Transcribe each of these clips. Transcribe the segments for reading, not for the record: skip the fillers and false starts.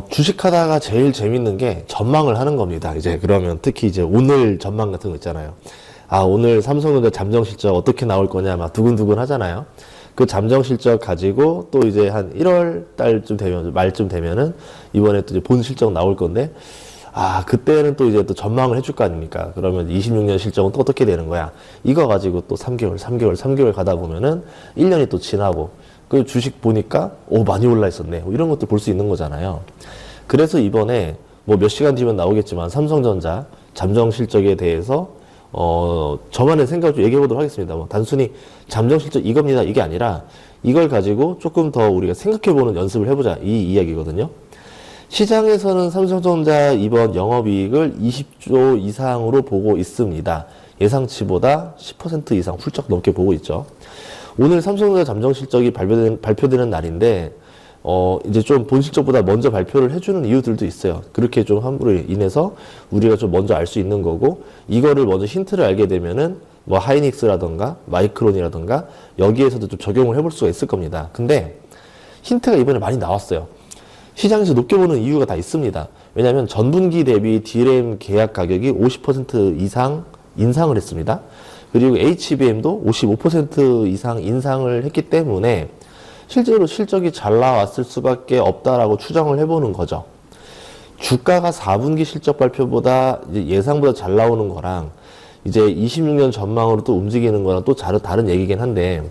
주식하다가 제일 재밌는 게 전망을 하는 겁니다. 이제 그러면 특히 이제 오늘 전망 같은 거 있잖아요. 아, 오늘 삼성전자 잠정 실적 어떻게 나올 거냐 막 두근두근 하잖아요. 그 잠정 실적 가지고 또 이제 한 1월 달쯤 되면, 말쯤 되면은 이번에 또 이제 본 실적 나올 건데, 아, 그때는 또 이제 또 전망을 해줄 거 아닙니까? 그러면 26년 실적은 또 어떻게 되는 거야? 이거 가지고 또 3개월 가다 보면은 1년이 또 지나고, 그 주식 보니까, 오, 많이 올라 있었네. 뭐 이런 것도 볼 수 있는 거잖아요. 그래서 이번에 뭐 몇 시간 뒤면 나오겠지만 삼성전자 잠정 실적에 대해서 저만의 생각을 좀 얘기해 보도록 하겠습니다. 뭐 단순히 잠정 실적 이겁니다. 이게 아니라 이걸 가지고 조금 더 우리가 생각해 보는 연습을 해보자. 이 이야기거든요. 시장에서는 삼성전자 이번 영업이익을 20조 이상으로 보고 있습니다. 예상치보다 10% 이상 훌쩍 넘게 보고 있죠. 오늘 삼성전자 잠정 실적이 발표되는 날인데, 이제 좀 본 실적보다 먼저 발표를 해주는 이유들도 있어요. 그렇게 좀 함으로 인해서 우리가 좀 먼저 알 수 있는 거고, 이거를 먼저 힌트를 알게 되면은 뭐 하이닉스라던가 마이크론이라던가 여기에서도 좀 적용을 해볼 수가 있을 겁니다. 근데 힌트가 이번에 많이 나왔어요. 시장에서 높게 보는 이유가 다 있습니다. 왜냐하면 전분기 대비 D램 계약 가격이 50% 이상 인상을 했습니다. 그리고 HBM도 55% 이상 인상을 했기 때문에 실제로 실적이 잘 나왔을 수밖에 없다라고 추정을 해보는 거죠. 주가가 4분기 실적 발표보다 이제 예상보다 잘 나오는 거랑 이제 26년 전망으로 또 움직이는 거랑 또 다른 얘기긴 한데,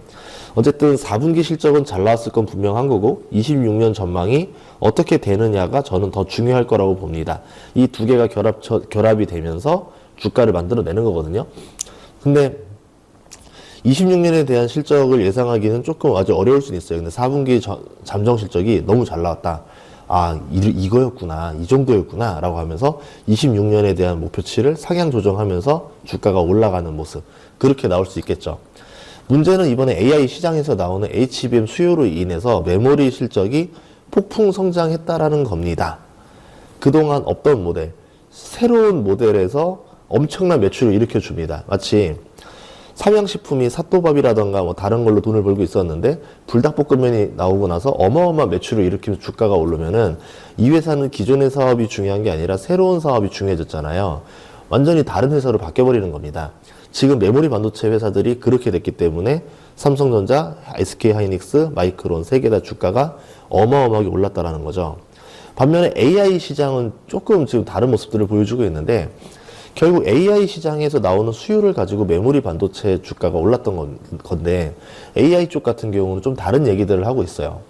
어쨌든 4분기 실적은 잘 나왔을 건 분명한 거고 26년 전망이 어떻게 되느냐가 저는 더 중요할 거라고 봅니다. 이 두 개가 결합이 되면서 주가를 만들어내는 거거든요. 근데 26년에 대한 실적을 예상하기는 조금 아주 어려울 수는 있어요. 근데 4분기 잠정 실적이 너무 잘 나왔다. 아, 이거였구나. 이 정도였구나. 라고 하면서 26년에 대한 목표치를 상향 조정하면서 주가가 올라가는 모습. 그렇게 나올 수 있겠죠. 문제는 이번에 AI 시장에서 나오는 HBM 수요로 인해서 메모리 실적이 폭풍 성장했다라는 겁니다. 그동안 없던 모델, 새로운 모델에서 엄청난 매출을 일으켜줍니다. 마치 삼양식품이 삿도밥이라던가 뭐 다른 걸로 돈을 벌고 있었는데 불닭볶음면이 나오고 나서 어마어마한 매출을 일으키면서 주가가 오르면은 이 회사는 기존의 사업이 중요한 게 아니라 새로운 사업이 중요해졌잖아요. 완전히 다른 회사로 바뀌어버리는 겁니다. 지금 메모리 반도체 회사들이 그렇게 됐기 때문에 삼성전자, SK하이닉스, 마이크론 세 개 다 주가가 어마어마하게 올랐다라는 거죠. 반면에 AI 시장은 조금 지금 다른 모습들을 보여주고 있는데, 결국 AI 시장에서 나오는 수요를 가지고 메모리 반도체 주가가 올랐던 건데, AI 쪽 같은 경우는 좀 다른 얘기들을 하고 있어요.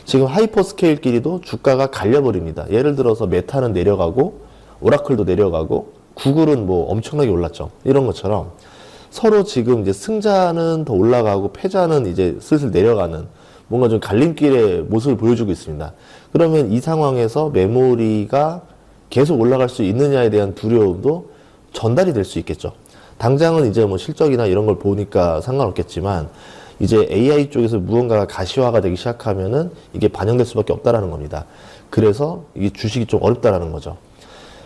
지금 하이퍼스케일끼리도 주가가 갈려버립니다. 예를 들어서 메타는 내려가고 오라클도 내려가고 구글은 뭐 엄청나게 올랐죠. 이런 것처럼 서로 지금 이제 승자는 더 올라가고 패자는 이제 슬슬 내려가는 뭔가 좀 갈림길의 모습을 보여주고 있습니다. 그러면 이 상황에서 메모리가 계속 올라갈 수 있느냐에 대한 두려움도 전달이 될 수 있겠죠. 당장은 이제 뭐 실적이나 이런 걸 보니까 상관없겠지만 이제 AI 쪽에서 무언가가 가시화가 되기 시작하면은 이게 반영될 수밖에 없다라는 겁니다. 그래서 이게 주식이 좀 어렵다라는 거죠.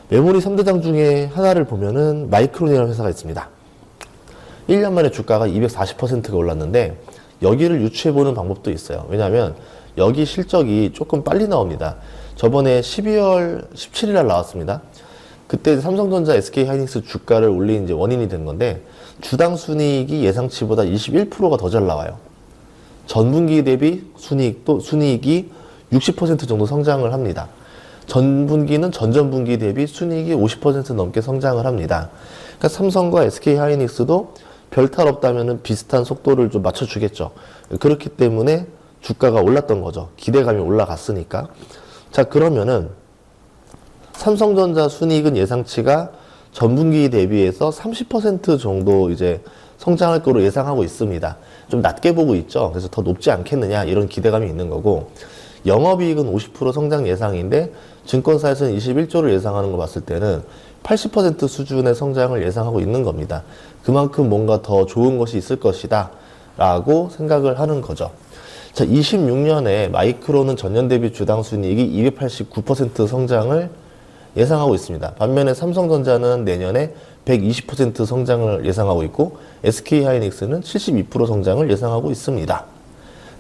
메모리 3대장 중에 하나를 보면은 마이크론이라는 회사가 있습니다. 1년 만에 주가가 240%가 올랐는데 여기를 유추해보는 방법도 있어요. 왜냐하면 여기 실적이 조금 빨리 나옵니다. 저번에 12월 17일 날 나왔습니다. 그때 삼성전자, SK하이닉스 주가를 올린 이제 원인이 된 건데, 주당 순이익이 예상치보다 21%가 더 잘 나와요. 전분기 대비 순이익이 60% 정도 성장을 합니다. 전분기는 전전분기 대비 순이익이 50% 넘게 성장을 합니다. 그러니까 삼성과 SK하이닉스도 별탈 없다면 비슷한 속도를 좀 맞춰주겠죠. 그렇기 때문에 주가가 올랐던 거죠. 기대감이 올라갔으니까. 자, 그러면은 삼성전자 순이익은 예상치가 전분기 대비해서 30% 정도 이제 성장할 거로 예상하고 있습니다. 좀 낮게 보고 있죠. 그래서 더 높지 않겠느냐 이런 기대감이 있는 거고, 영업이익은 50% 성장 예상인데 증권사에서는 21조를 예상하는 거 봤을 때는 80% 수준의 성장을 예상하고 있는 겁니다. 그만큼 뭔가 더 좋은 것이 있을 것이다 라고 생각을 하는 거죠. 자, 26년에 마이크론은 전년 대비 주당 순이익이 289% 성장을 예상하고 있습니다. 반면에 삼성전자는 내년에 120% 성장을 예상하고 있고 SK하이닉스는 72% 성장을 예상하고 있습니다.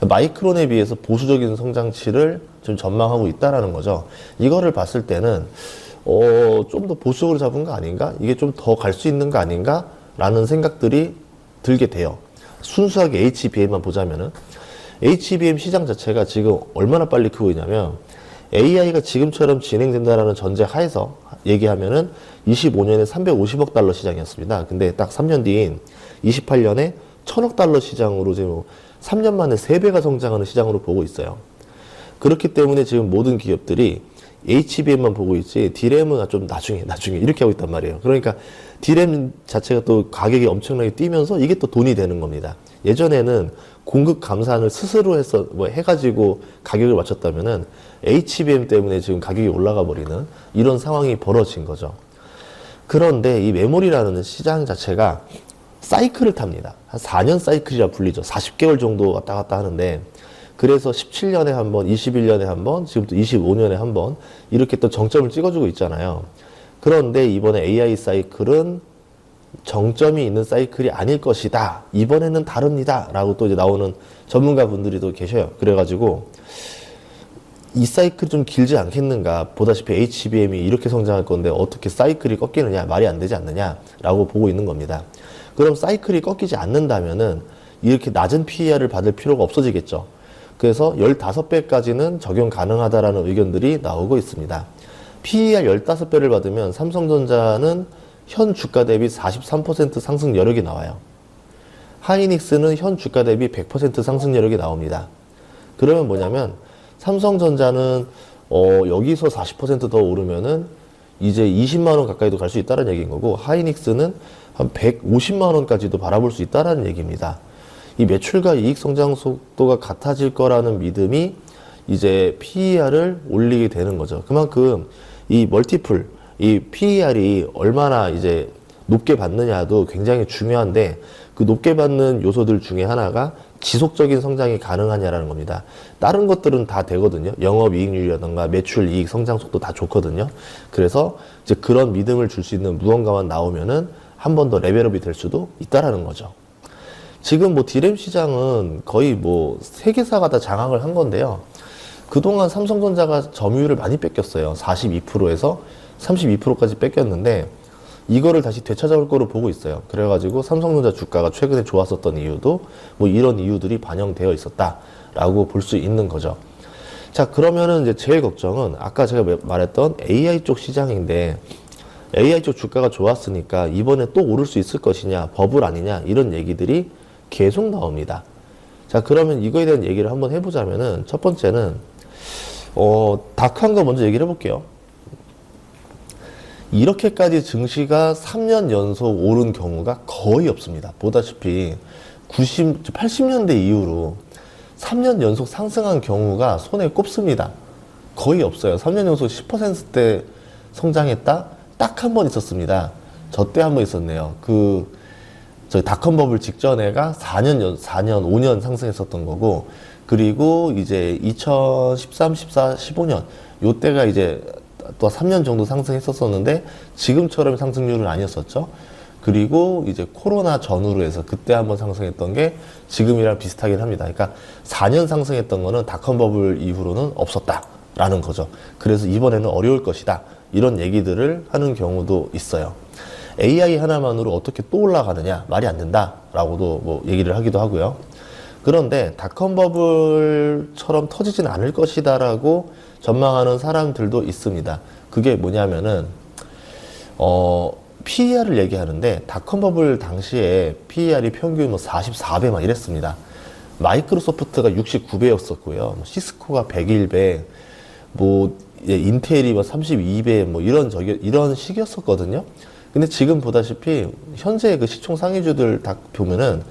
마이크론에 비해서 보수적인 성장치를 좀 전망하고 있다라는 거죠. 이거를 봤을 때는 좀 더 보수적으로 잡은 거 아닌가? 이게 좀 더 갈 수 있는 거 아닌가? 라는 생각들이 들게 돼요. 순수하게 HBM만 보자면은 HBM 시장 자체가 지금 얼마나 빨리 크고 있냐면 AI가 지금처럼 진행된다라는 전제 하에서 얘기하면은 25년에 350억 달러 시장이었습니다. 근데 딱 3년 뒤인 28년에 1000억 달러 시장으로 지금 3년 만에 3배가 성장하는 시장으로 보고 있어요. 그렇기 때문에 지금 모든 기업들이 HBM만 보고 있지 D램은 좀 나중에 이렇게 하고 있단 말이에요. 그러니까 D램 자체가 또 가격이 엄청나게 뛰면서 이게 또 돈이 되는 겁니다. 예전에는 공급 감산을 스스로 해서 해가지고 가격을 맞췄다면은 HBM 때문에 지금 가격이 올라가 버리는 이런 상황이 벌어진 거죠. 그런데 이 메모리라는 시장 자체가 사이클을 탑니다. 한 4년 사이클이라 불리죠. 40개월 정도 왔다 갔다 하는데, 그래서 17년에 한 번, 21년에 한 번, 지금부터 25년에 한 번 이렇게 또 정점을 찍어주고 있잖아요. 그런데 이번에 AI 사이클은 정점이 있는 사이클이 아닐 것이다. 이번에는 다릅니다. 라고 또 이제 나오는 전문가 분들이 또 계셔요. 그래가지고 이 사이클이 좀 길지 않겠는가. 보다시피 HBM이 이렇게 성장할 건데 어떻게 사이클이 꺾이느냐. 말이 안 되지 않느냐. 라고 보고 있는 겁니다. 그럼 사이클이 꺾이지 않는다면은 이렇게 낮은 PER을 받을 필요가 없어지겠죠. 그래서 15배까지는 적용 가능하다라는 의견들이 나오고 있습니다. PER 15배를 받으면 삼성전자는 현 주가 대비 43% 상승 여력이 나와요. 하이닉스는 현 주가 대비 100% 상승 여력이 나옵니다. 그러면 뭐냐면 삼성전자는 여기서 40% 더 오르면은 이제 20만 원 가까이도 갈 수 있다는 얘기인 거고, 하이닉스는 한 150만 원까지도 바라볼 수 있다는 얘기입니다. 이 매출과 이익 성장 속도가 같아질 거라는 믿음이 이제 PER을 올리게 되는 거죠. 그만큼 이 멀티플, 이 PER이 얼마나 이제 높게 받느냐도 굉장히 중요한데, 그 높게 받는 요소들 중에 하나가 지속적인 성장이 가능하냐라는 겁니다. 다른 것들은 다 되거든요. 영업이익률이라던가 매출, 이익, 성장 속도 다 좋거든요. 그래서 이제 그런 믿음을 줄 수 있는 무언가만 나오면은 한 번 더 레벨업이 될 수도 있다라는 거죠. 지금 뭐 D램 시장은 거의 뭐 세계사가 다 장악을 한 건데요. 그동안 삼성전자가 점유율을 많이 뺏겼어요. 42%에서 32%까지 뺏겼는데 이거를 다시 되찾아올 거로 보고 있어요. 그래가지고 삼성전자 주가가 최근에 좋았었던 이유도 뭐 이런 이유들이 반영되어 있었다라고 볼 수 있는 거죠. 자, 그러면은 이제 제일 걱정은 아까 제가 말했던 AI 쪽 시장인데, AI 쪽 주가가 좋았으니까 이번에 또 오를 수 있을 것이냐, 버블 아니냐, 이런 얘기들이 계속 나옵니다. 자, 그러면 이거에 대한 얘기를 한번 해보자면은, 첫 번째는 다크한 거 먼저 얘기를 해볼게요. 이렇게까지 증시가 3년 연속 오른 경우가 거의 없습니다. 보다시피 80년대 이후로 3년 연속 상승한 경우가 손에 꼽습니다. 거의 없어요. 3년 연속 10%대 성장했다? 딱 한 번 있었습니다. 저 때 한 번 있었네요. 저희 닷컴 버블 직전에가 4년, 5년 상승했었던 거고, 그리고 이제 2013, 14, 15년, 요때가 이제 또 3년 정도 상승했었었는데, 지금처럼 상승률은 아니었었죠. 그리고 이제 코로나 전후로 해서 그때 한번 상승했던 게 지금이랑 비슷하긴 합니다. 그러니까 4년 상승했던 거는 닷컴 버블 이후로는 없었다라는 거죠. 그래서 이번에는 어려울 것이다. 이런 얘기들을 하는 경우도 있어요. AI 하나만으로 어떻게 또 올라가느냐, 말이 안 된다라고도 뭐 얘기를 하기도 하고요. 그런데 닷컴 버블처럼 터지진 않을 것이다라고 전망하는 사람들도 있습니다. 그게 뭐냐면은 PER을 얘기하는데, 닷컴 버블 당시에 PER이 평균 뭐 44배 막 이랬습니다. 마이크로소프트가 69배였었고요. 시스코가 101배, 뭐 인텔이 뭐 32배 뭐 이런 식이었었거든요. 근데 지금 보다시피 현재 그 시총 상위주들 다 보면은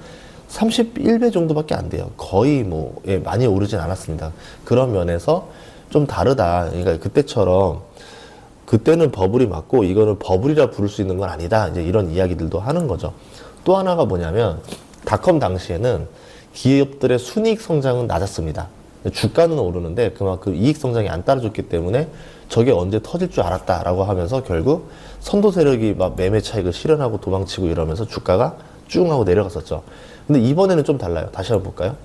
31배 정도밖에 안 돼요. 거의 뭐 많이 오르진 않았습니다. 그런 면에서 좀 다르다. 그러니까 그때는 버블이 맞고 이거는 버블이라 부를 수 있는 건 아니다. 이제 이런 이야기들도 하는 거죠. 또 하나가 뭐냐면, 닷컴 당시에는 기업들의 순이익 성장은 낮았습니다. 주가는 오르는데 그만큼 이익 성장이 안 따라줬기 때문에 저게 언제 터질 줄 알았다라고 하면서 결국 선도 세력이 막 매매 차익을 실현하고 도망치고 이러면서 주가가 쭉 하고 내려갔었죠. 근데 이번에는 좀 달라요. 다시 한번 볼까요?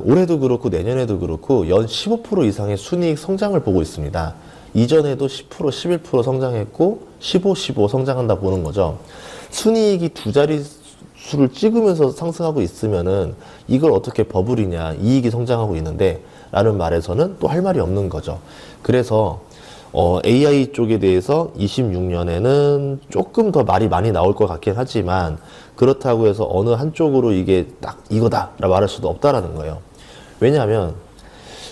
올해도 그렇고 내년에도 그렇고 연 15% 이상의 순이익 성장을 보고 있습니다. 이전에도 10%, 11% 성장했고 15 성장한다 보는 거죠. 순이익이 두 자리 수를 찍으면서 상승하고 있으면은 이걸 어떻게 버블이냐, 이익이 성장하고 있는데 라는 말에서는 또 할 말이 없는 거죠. 그래서 AI 쪽에 대해서 26년에는 조금 더 말이 많이 나올 것 같긴 하지만 그렇다고 해서 어느 한쪽으로 이게 딱 이거다 라 말할 수도 없다라는 거예요. 왜냐하면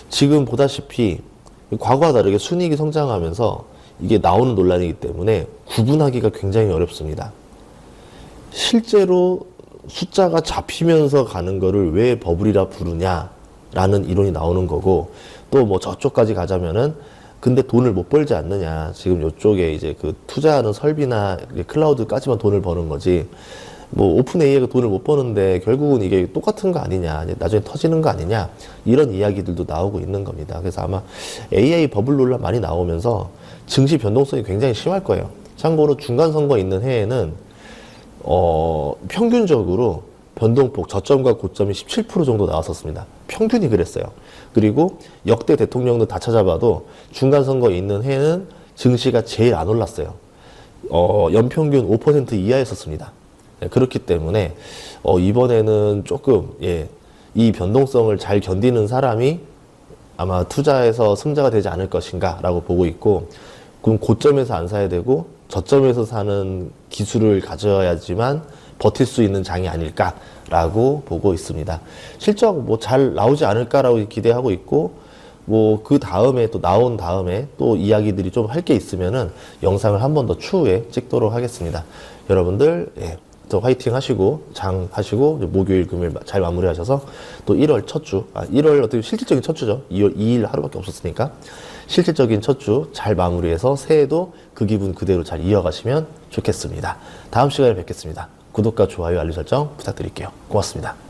지금 보다시피 과거와 다르게 순이익이 성장하면서 이게 나오는 논란이기 때문에 구분하기가 굉장히 어렵습니다. 실제로 숫자가 잡히면서 가는 거를 왜 버블이라 부르냐라는 이론이 나오는 거고, 또 뭐 저쪽까지 가자면은 근데 돈을 못 벌지 않느냐. 지금 이쪽에 이제 그 투자하는 설비나 클라우드까지만 돈을 버는 거지. 뭐 오픈 AI가 돈을 못 버는데 결국은 이게 똑같은 거 아니냐. 나중에 터지는 거 아니냐. 이런 이야기들도 나오고 있는 겁니다. 그래서 아마 AI 버블 논란 많이 나오면서 증시 변동성이 굉장히 심할 거예요. 참고로 중간 선거 있는 해에는 평균적으로 변동폭 저점과 고점이 17% 정도 나왔었습니다. 평균이 그랬어요. 그리고 역대 대통령도 다 찾아봐도 중간 선거 있는 해는 증시가 제일 안 올랐어요. 연평균 5% 이하였었습니다. 네, 그렇기 때문에 이번에는 조금 이 변동성을 잘 견디는 사람이 아마 투자에서 승자가 되지 않을 것인가 라고 보고 있고, 그럼 고점에서 안 사야 되고 저점에서 사는 기술을 가져야지만 버틸 수 있는 장이 아닐까라고 보고 있습니다. 실적 뭐 잘 나오지 않을까라고 기대하고 있고, 뭐 그 다음에 또 나온 다음에 또 이야기들이 좀 할 게 있으면은 영상을 한 번 더 추후에 찍도록 하겠습니다. 여러분들 또 화이팅 하시고 장 하시고 목요일 금요일 잘 마무리하셔서 또 1월 첫 주, 1월 어떻게 실질적인 첫 주죠. 2월 2일 하루밖에 없었으니까 실질적인 첫 주 잘 마무리해서 새해도 그 기분 그대로 잘 이어가시면 좋겠습니다. 다음 시간에 뵙겠습니다. 구독과 좋아요, 알림 설정 부탁드릴게요. 고맙습니다.